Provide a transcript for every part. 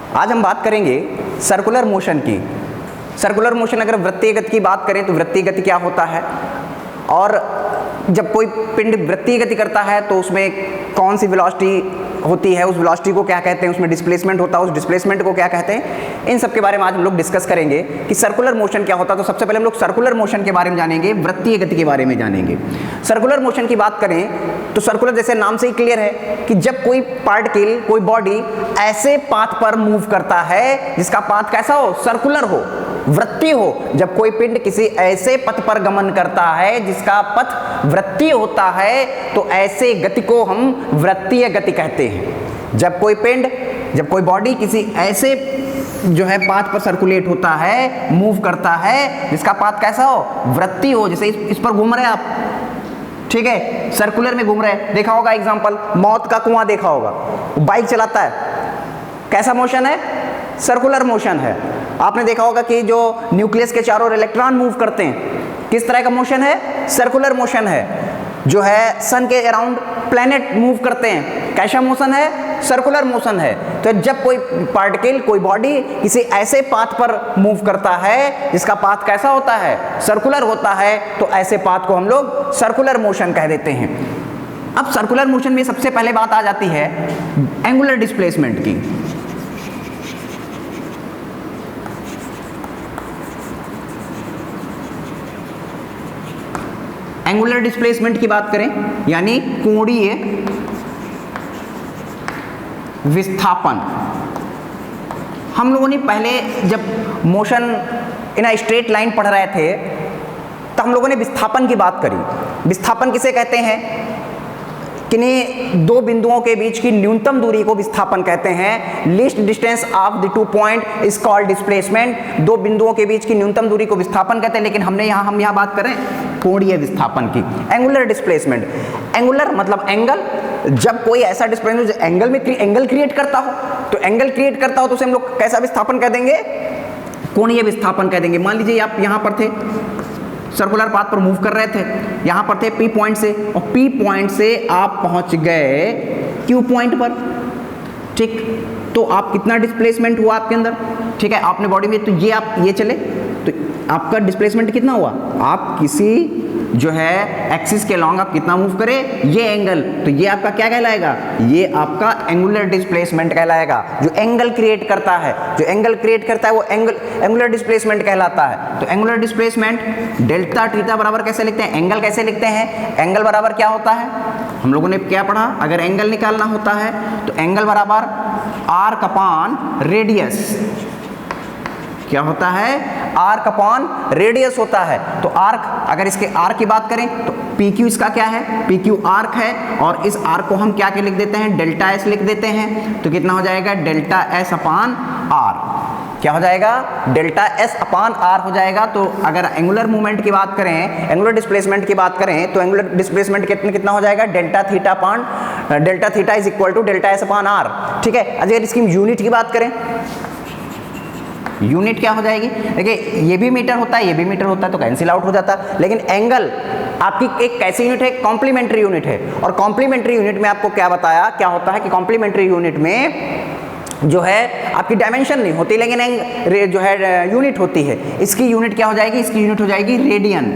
आज हम बात करेंगे सर्कुलर मोशन की। सर्कुलर मोशन, अगर वृत्तीय गति की बात करें तो वृत्तीय गति क्या होता है, और जब कोई पिंड वृत्तीय गति करता है तो उसमें कौन सी वेलोसिटी होती है, उस वेलोसिटी को क्या कहते हैं, उसमें डिस्प्लेसमेंट होता है, उस डिस्प्लेसमेंट को क्या कहते हैं, इन सब के बारे में आज हम लोग डिस्कस करेंगे कि सर्कुलर मोशन क्या होता है। तो सबसे पहले हम लोग सर्कुलर मोशन के बारे में जानेंगे, वृत्तीय गति के बारे में जानेंगे। सर्कुलर मोशन की बात करें तो सर्कुलर जैसे नाम से ही क्लियर है कि जब कोई पार्टिकल, कोई बॉडी ऐसे पाथ पर मूव करता है जिसका पाथ कैसा हो, सर्कुलर हो, वृत्तीय हो। जब कोई पिंड किसी ऐसे पथ पर गमन करता है जिसका पथ वृत्तीय होता है तो ऐसे गति को हम वृत्तीय गति कहते हैं। जब कोई पिंड, जब कोई बॉडी किसी ऐसे जो है पाथ पर सर्कुलेट होता है, मूव करता है जिसका पाथ कैसा हो, वृत्तीय हो। जैसे इस पर घूम रहे हैं आप, ठीक है, सर्कुलर में घूम रहे हैं। देखा होगा एग्जांपल, मौत का कुआं देखा होगा, बाइक चलाता है, कैसा मोशन है, सर्कुलर मोशन है। आपने देखा होगा कि जो न्यूक्लियस के चारों ओर इलेक्ट्रॉन मूव करते हैं, किस तरह का मोशन है, सर्कुलर मोशन है। जो है सन के अराउंड प्लैनेट मूव करते हैं, कैसा मोशन है, सर्कुलर मोशन है। तो जब कोई पार्टिकल, कोई बॉडी किसी ऐसे पाथ पर मूव करता है जिसका पाथ कैसा होता है, सर्कुलर होता है, तो ऐसे पाथ को हम लोग सर्कुलर मोशन कह देते हैं। अब सर्कुलर मोशन में सबसे पहले बात आ जाती है एंगुलर डिस्प्लेसमेंट की। एंगुलर डिस्प्लेसमेंट की बात करें यानी कोणीय विस्थापन। हम लोगों ने पहले जब motion in a straight line पढ़ रहे थे तो हम लोगों ने विस्थापन की बात करी। विस्थापन किसे कहते हैं, किन्हीं दो बिंदुओं के बीच की न्यूनतम दूरी को विस्थापन कहते हैं। Least distance of the two point is called displacement. दो बिंदुओं के बीच की न्यूनतम दूरी को विस्थापन कहते हैं, लेकिन हम यहाँ बात करें कोणीय विस्थापन की। एंगुलर डिस्प्लेसमेंट, एंगुलर मतलब एंगल। जब कोई ऐसा डिस्प्लेसमेंट जो एंगल में एंगल क्रिएट करता हो, तो एंगल क्रिएट करता हो तो उसे हम लोग कैसा विस्थापन कह देंगे, कोणीय विस्थापन कह देंगे। मान लीजिए आप यहाँ पर थे, सर्कुलर पाथ पर मूव कर रहे थे, यहाँ पर थे P पॉइंट से, और P पॉइंट से आप पहुँच गए Q पॉइंट पर, ठीक। तो आप कितना डिस्प्लेसमेंट हुआ आपके अंदर, ठीक है, आपने बॉडी में, तो ये आप ये चले तो आपका डिस्प्लेसमेंट कितना हुआ, आप किसी जो है एक्सिस के लॉन्ग आप कितना मूव करें, ये एंगल, तो ये आपका क्या कहलाएगा, ये आपका एंगुलर डिस्प्लेसमेंट कहलाएगा। जो एंगल क्रिएट करता है, जो एंगल क्रिएट करता है वो एंगुलर डिस्प्लेसमेंट कहलाता है। तो एंगुलर डिस्प्लेसमेंट डेल्टा थीटा बराबर कैसे लिखते हैं, एंगल कैसे लिखते हैं, एंगल बराबर क्या होता है, हम लोगों ने क्या पढ़ा, अगर एंगल निकालना होता है तो एंगल बराबर आर्क अपॉन रेडियस, क्या होता है, आर्क अपॉन रेडियस होता है। तो आर्क, अगर इसके आर्क की बात करें तो PQ इसका क्या है, PQ आर्क है, और इस आर्क को हम क्या लिख देते हैं, डेल्टा S लिख देते हैं। तो कितना हो जाएगा, डेल्टा S अपॉन R, क्या हो जाएगा, डेल्टा S अपॉन R हो जाएगा। तो अगर एंगुलर मूवमेंट की बात करें, एंगुलर डिस्प्लेसमेंट की बात करें तो एंगुलर डिस्प्लेसमेंट कितना हो जाएगा, delta theta is equal to delta S upon R, ठीक है। अगर इसकी यूनिट की बात करें, यूनिट क्या हो जाएगी, देखिए ये भी मीटर होता है, ये भी मीटर होता है, तो कैंसिल आउट हो जाता है। लेकिन एंगल आपकी एक कैसी यूनिट है, कॉम्प्लीमेंट्री यूनिट है। और कॉम्प्लीमेंट्री यूनिट में आपको क्या बताया, क्या होता है कि कॉम्प्लीमेंट्री यूनिट में जो है आपकी डायमेंशन नहीं होती, लेकिन जो है यूनिट होती है। इसकी यूनिट क्या हो जाएगी, इसकी यूनिट हो जाएगी रेडियन,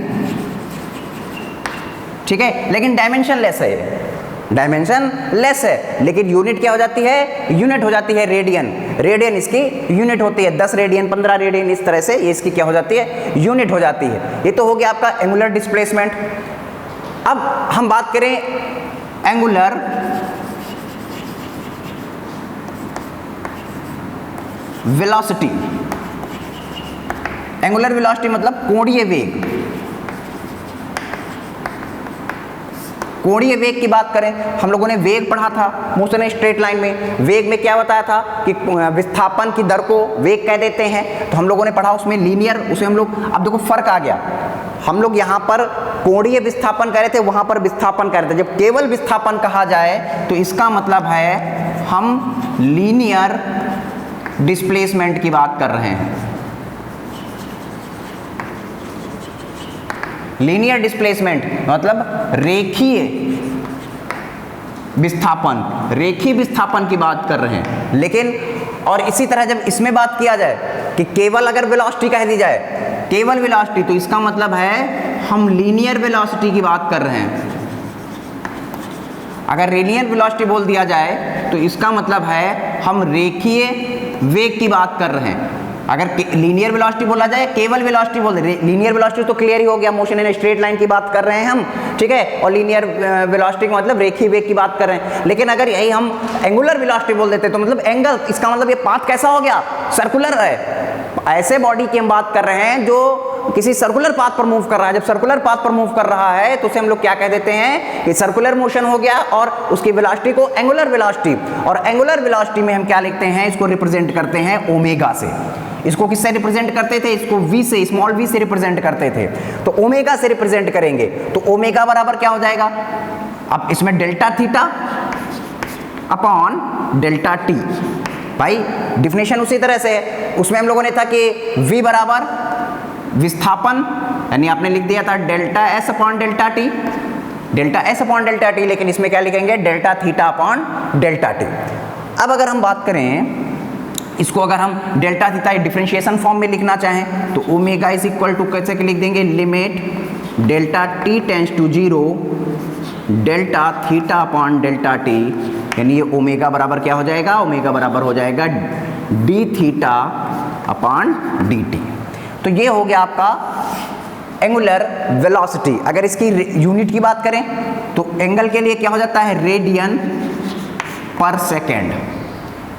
ठीक है, लेकिन डायमेंशन लेस है, डायमेंशन लेस है, लेकिन यूनिट क्या हो जाती है, यूनिट हो जाती है रेडियन। रेडियन इसकी यूनिट होती है, 10 रेडियन 15 रेडियन, इस तरह से ये इसकी क्या हो जाती है, यूनिट हो जाती है। ये तो हो गया आपका एंगुलर डिस्प्लेसमेंट। अब हम बात करें एंगुलर वेलोसिटी। एंगुलर वेलोसिटी मतलब कोणीय वेग। कोणीय वेग की बात करें, हम लोगों ने वेग पढ़ा था मोशन स्ट्रेट लाइन में। वेग में क्या बताया था कि विस्थापन की दर को वेग कह देते हैं, तो हम लोगों ने पढ़ा उसमें लीनियर, उसे हम लोग, अब देखो फर्क आ गया, हम लोग यहाँ पर कोणीय विस्थापन कह रहे थे, वहाँ पर विस्थापन कह रहे थे। जब केवल विस्थापन कहा जाए तो इसका मतलब है हम लीनियर डिस्प्लेसमेंट की बात कर रहे हैं। लीनियर डिस्प्लेसमेंट मतलब रेखीय विस्थापन, रेखीय विस्थापन की बात कर रहे हैं। लेकिन और इसी तरह जब इसमें बात किया जाए कि केवल अगर वेलोसिटी कह दी जाए, केवल वेलोसिटी, तो इसका मतलब है हम लीनियर वेलोसिटी की बात कर रहे हैं। अगर लीनियर वेलोसिटी बोल दिया जाए तो इसका मतलब है हम रेखीय वेग की बात कर रहे हैं। अगर लीनियर वेलोसिटी बोला जाए, केवल वेलोसिटी बोल दे, लीनियर वेलोसिटी तो क्लियर ही हो गया, मोशन इन स्ट्रेट लाइन की बात कर रहे हैं हम, ठीक है, और लीनियर वेलोसिटी का मतलब रेखीय वेग की बात कर रहे हैं। लेकिन अगर यही हम एंगुलर वेलोसिटी बोल देते तो मतलब एंगल, इसका मतलब ये पाथ कैसा हो गया, सर्कुलर है। ऐसे बॉडी की हम बात कर रहे हैं जो किसी सर्कुलर पाथ पर मूव कर रहा है। जब सर्कुलर पाथ पर मूव कर रहा है तो उसे हम लोग क्या कह देते हैं कि सर्कुलर मोशन हो गया, और उसकी वेलोसिटी को एंगुलर वेलोसिटी, और एंगुलर वेलोसिटी में हम क्या लिखते हैं, इसको रिप्रेजेंट करते हैं ओमेगा से। इसको किससे रिप्रेजेंट करते थे, इसको v से, स्मॉल v से रिप्रेजेंट करते थे, तो ओमेगा से रिप्रेजेंट करेंगे। तो ओमेगा बराबर क्या हो जाएगा, अब इसमें delta theta upon delta T. भाई डिफिनेशन उसी तरह से है, उसमें हम लोगों ने था कि v बराबर विस्थापन, यानी आपने लिख दिया था delta S upon delta T, delta S upon delta T, लेकिन इसमें क्या लिखेंगे, delta theta upon delta T. अब अगर हम बात करें इसको, अगर हम डेल्टा थीटा डिफरेंशिएशन फॉर्म में लिखना चाहें तो ओमेगा इज इक्वल टू कैसे लिख देंगे, limit delta T tends to 0 delta theta upon delta t, यानी ये ओमेगा बराबर क्या हो जाएगा, ओमेगा बराबर हो जाएगा D theta upon D T. तो ये हो गया आपका एंगुलर वेलोसिटी। अगर इसकी यूनिट की बात करें तो एंगल के लिए क्या हो जाता है, रेडियन पर सेकेंड,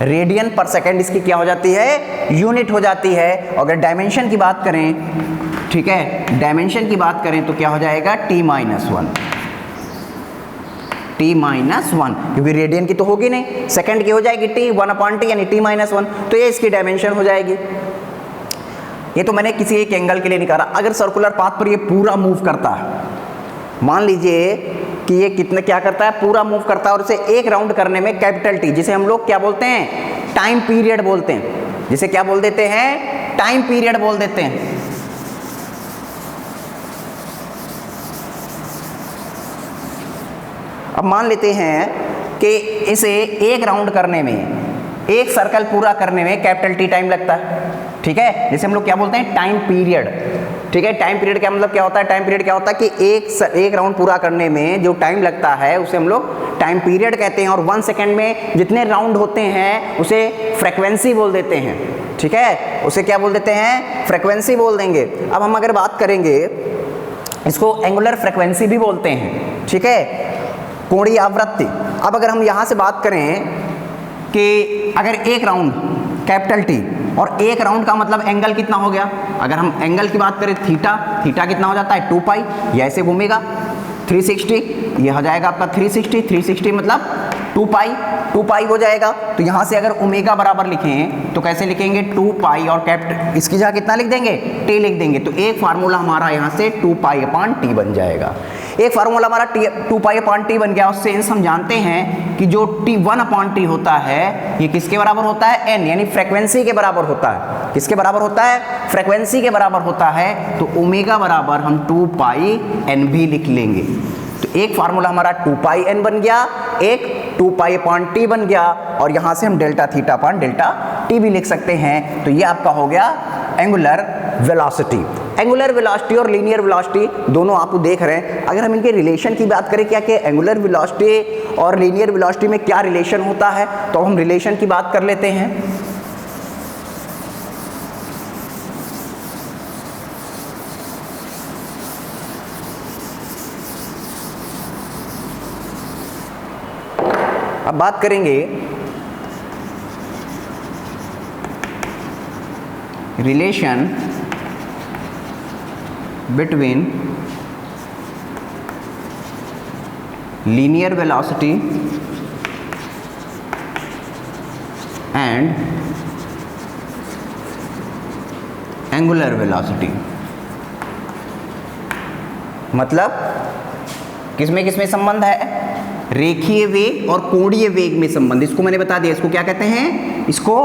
रेडियन पर सेकेंड इसकी क्या हो जाती है, यूनिट हो जाती है। अगर डायमेंशन की बात करें, ठीक है, डायमेंशन की बात करें तो क्या हो जाएगा, t माइनस वन, क्योंकि रेडियन की तो होगी नहीं, सेकेंड की हो जाएगी t, 1/t यानी t माइनस वन, तो ये इसकी डायमेंशन हो जाएगी। ये तो मैंने किसी एक एंगल के लिए निकाला। अगर सर्कुलर पाथ पर ये पूरा मूव करता है, मान लीजिए कि ये कितने क्या करता है, पूरा मूव करता है, और इसे एक राउंड करने में कैपिटल टी, जिसे हम लोग क्या बोलते हैं, टाइम पीरियड बोलते हैं, जिसे क्या बोल देते हैं, टाइम पीरियड बोल देते हैं। अब मान लेते हैं कि इसे एक राउंड करने में, एक सर्कल पूरा करने में कैपिटल टी टाइम लगता है, ठीक है, जिसे हम लोग क्या बोलते हैं, टाइम पीरियड, ठीक है। टाइम पीरियड क्या मतलब क्या होता है, टाइम पीरियड क्या होता है कि एक राउंड पूरा करने में जो टाइम लगता है उसे हम लोग टाइम पीरियड कहते हैं, और 1 सेकेंड में जितने राउंड होते हैं उसे फ्रीक्वेंसी बोल देते हैं, ठीक है, उसे क्या बोल देते हैं, फ्रीक्वेंसी बोल देंगे। अब हम अगर बात करेंगे, इसको एंगुलर फ्रीक्वेंसी भी बोलते हैं, ठीक है, कोणीय आवृत्ति। अब अगर हम यहाँ से बात करें कि अगर एक राउंड कैपिटल टी, और एक राउंड का मतलब एंगल कितना हो गया, अगर हम एंगल की बात करें थीटा, थीटा कितना हो जाता है 2 पाई, ये ऐसे घूमेगा 360, ये हो जाएगा आपका 360 मतलब 2 पाई हो जाएगा। तो यहाँ से अगर ओमेगा बराबर लिखें तो कैसे लिखेंगे, 2 पाई, और कैपिटल इसकी जगह कितना लिख देंगे, टी लिख देंगे। तो एक फार्मूला हमारा यहाँ से 2 पाई अपॉन टी बन जाएगा। एक फार्मूला हमारा 2 पाई अपॉन टी बन गया। उससे हम जानते हैं कि जो टी 1 अपॉन टी होता है ये किसके बराबर होता है, एन, यानी फ्रीक्वेंसी के बराबर होता है। किसके बराबर होता है, फ्रीक्वेंसी के बराबर होता है। तो ओमेगा बराबर हम 2 पाई एन भी लिख लेंगे। तो एक फार्मूला हमारा 2 पाई एन बन गया, एक 2 पाई अपॉन टी बन गया, और यहाँ से हम delta theta upon delta T भी लिख सकते हैं। तो ये आपका हो गया एंगुलर वेलोसिटी। एंगुलर वेलोसिटी और लीनियर वेलोसिटी दोनों आप देख रहे हैं। अगर हम इनके रिलेशन की बात करें, क्या कि एंगुलर वेलोसिटी और लीनियर वेलोसिटी में क्या रिलेशन होता है, तो हम रिलेशन की बात कर लेते हैं। अब बात करेंगे relation between linear velocity and angular velocity। मतलब किसमें संबंध है, रेखीय वेग और कोणीय वेग में संबंध। इसको मैंने बता दिया, इसको क्या कहते हैं, इसको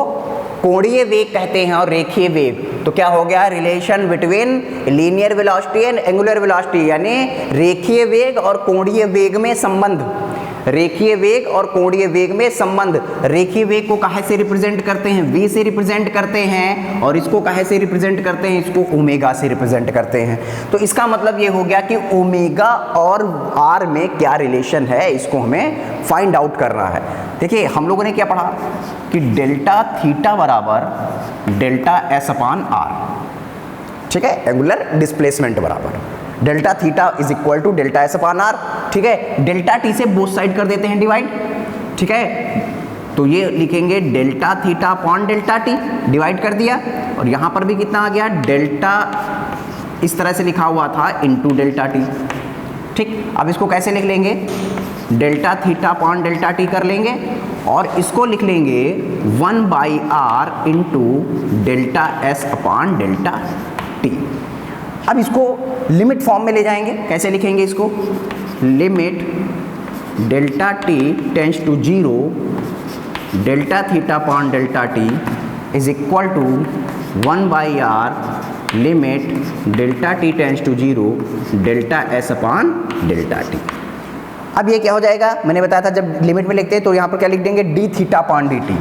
कोणीय वेग कहते हैं और रेखीय वेग। तो क्या हो गया, relation between linear velocity and angular velocity, यानी रेखीय वेग और कोणीय वेग में संबंध। रेखीय वेग और कोणीय वेग में संबंध। रेखीय वेग को काहे से रिप्रेजेंट करते हैं? v से रिप्रेजेंट करते हैं, और इसको काहे से रिप्रेजेंट करते हैं? इसको ओमेगा से रिप्रेजेंट करते हैं। तो इसका मतलब ये हो गया कि ओमेगा और r में क्या रिलेशन है, इसको हमें फाइंड आउट करना है। देखिए हम लोगों ने क्या पढ़ा कि डेल्टा थीटा बराबर डेल्टा एस अपान आर, ठीक है, एंगुलर डिस्प्लेसमेंट बराबर delta theta is equal to delta S upon R, ठीक है। डेल्टा टी से बोथ साइड कर देते हैं डिवाइड, ठीक है, तो ये लिखेंगे delta theta upon delta T, divide कर दिया, और यहाँ पर भी कितना आ गया, डेल्टा इस तरह से लिखा हुआ था इनटू डेल्टा टी, ठीक। अब इसको कैसे लिख लेंगे, delta theta upon delta T कर लेंगे, और इसको लिख लेंगे 1/r into delta S upon delta T. अब इसको लिमिट फॉर्म में ले जाएंगे, कैसे लिखेंगे इसको, limit delta T tends to 0 delta theta upon delta T is equal to 1/r limit delta T tends to 0 delta S upon delta T. अब ये क्या हो जाएगा, मैंने बताया था जब लिमिट में लिखते हैं तो यहाँ पर क्या लिख देंगे, D theta upon D T,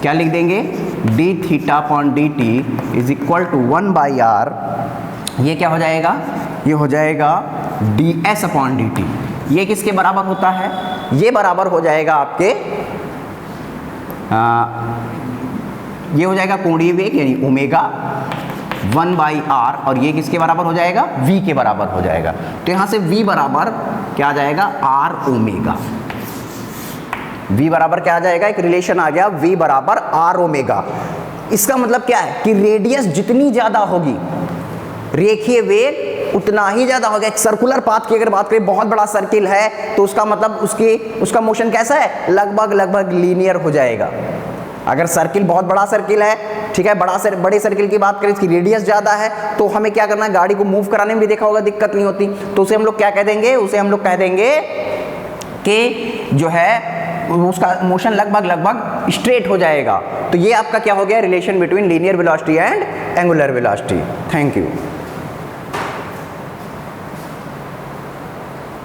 क्या लिख देंगे, D theta upon D T is equal to 1/r, ये क्या हो जाएगा, ये हो जाएगा D S upon D T. ये किसके बराबर होता है, ये बराबर हो जाएगा आपके ये हो जाएगा कोणीय वेग यानी ओमेगा 1/r, और ये किसके बराबर हो जाएगा, v के बराबर हो जाएगा। तो यहाँ से v बराबर क्या आ जाएगा, r ओमेगा, v बराबर क्या आ जाएगा, एक रिलेशन आ गया, v बराबर r ओमेगा। इसका मतलब क्या है कि रेडियस जितनी ज़्यादा होगी रेखीय वेग उतना ही ज़्यादा होगा। एक सर्कुलर पाथ की अगर बात करें, बहुत बड़ा सर्किल है तो उसका मतलब उसका मोशन कैसा है, लगभग लीनियर हो जाएगा। अगर सर्किल बहुत बड़ा सर्किल है, ठीक है, बड़े सर्किल की बात करें, इसकी रेडियस ज़्यादा है, तो हमें क्या करना है, गाड़ी को मूव कराने में भी देखा होगा दिक्कत नहीं होती, तो उसे हम लोग क्या कह देंगे, उसे हम लोग कह देंगे कि जो है उसका मोशन लगभग स्ट्रेट हो जाएगा। तो ये आपका क्या हो गया, relation between linear velocity and angular velocity. Thank you.